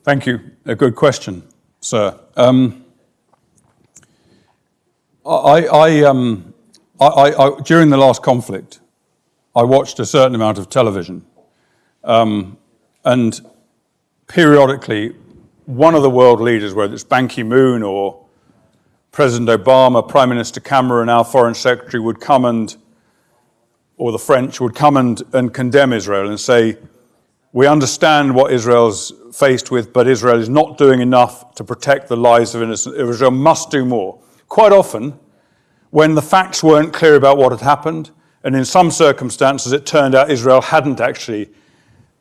Thank you. A good question, sir. During the last conflict, I watched a certain amount of television, and periodically, one of the world leaders, whether it's Ban Ki-moon or President Obama, Prime Minister Cameron, our Foreign Secretary, would come or the French would come and condemn Israel and say, we understand what Israel's faced with, but Israel is not doing enough to protect the lives of innocent. Israel must do more. Quite often, when the facts weren't clear about what had happened, and in some circumstances it turned out Israel hadn't actually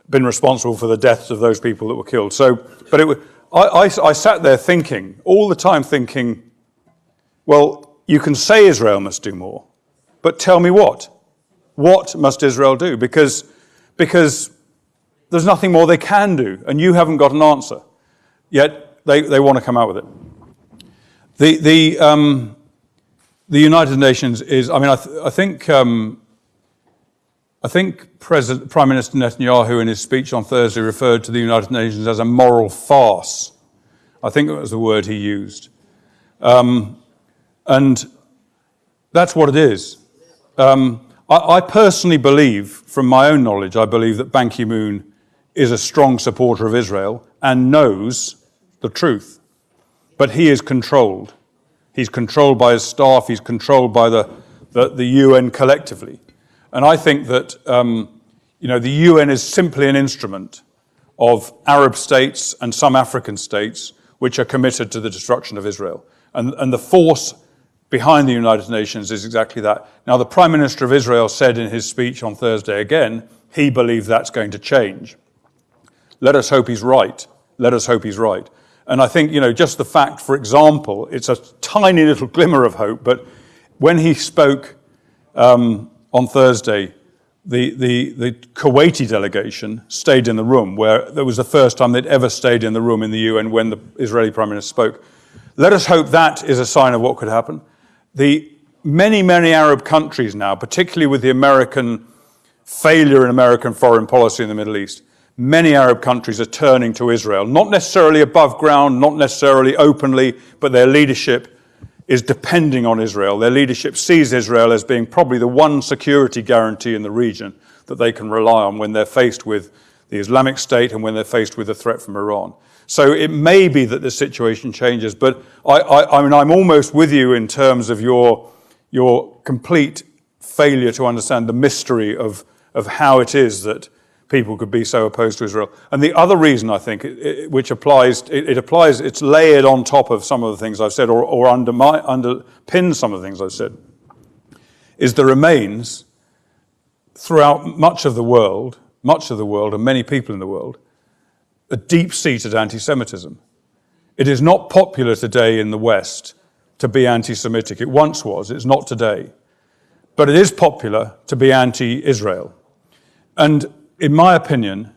been responsible for the deaths of those people that were killed. I sat there thinking, all the time thinking, well, you can say Israel must do more, but tell me what? What must Israel do? Because there's nothing more they can do, and you haven't got an answer. Yet they want to come out with it. The United Nations is, I mean, I think Prime Minister Netanyahu in his speech on Thursday referred to the United Nations as a moral farce. I think that was the word he used. And that's what it is. I personally believe, from my own knowledge, I believe that Ban Ki-moon is a strong supporter of Israel and knows the truth. But he is controlled. He's controlled by his staff. He's controlled by the UN collectively. And I think that the UN is simply an instrument of Arab states and some African states which are committed to the destruction of Israel. And the force behind the United Nations is exactly that. Now, the Prime Minister of Israel said in his speech on Thursday again, he believes that's going to change. Let us hope he's right. Let us hope he's right. And I think, just the fact, for example, it's a tiny little glimmer of hope, but when he spoke on Thursday, the Kuwaiti delegation stayed in the room, where that was the first time they'd ever stayed in the room in the UN when the Israeli Prime Minister spoke. Let us hope that is a sign of what could happen. The many Arab countries now, particularly with the American failure in American foreign policy in the Middle East, many Arab countries are turning to Israel, not necessarily above ground, not necessarily openly, but their leadership is depending on Israel. Their leadership sees Israel as being probably the one security guarantee in the region that they can rely on when they're faced with the Islamic State and when they're faced with a threat from Iran. So it may be that the situation changes, but I mean, I'm almost with you in terms of your complete failure to understand the mystery of how it is that people could be so opposed to Israel. And the other reason, I think, which applies, it's layered on top of some of the things I've said, or underpins some of the things I've said, is there remains throughout much of the world, and many people in the world, a deep-seated anti-Semitism. It is not popular today in the West to be anti-Semitic. It once was, it's not today. But it is popular to be anti-Israel. And in my opinion,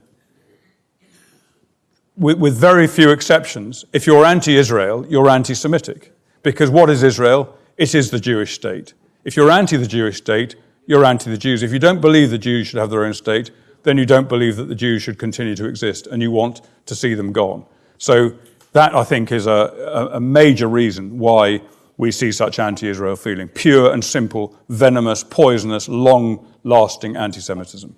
with very few exceptions, if you're anti-Israel, you're anti-Semitic. Because what is Israel? It is the Jewish state. If you're anti the Jewish state, you're anti the Jews. If you don't believe the Jews should have their own state, then you don't believe that the Jews should continue to exist, and you want to see them gone. So that, I think, is a major reason why we see such anti-Israel feeling. Pure and simple, venomous, poisonous, long-lasting anti-Semitism.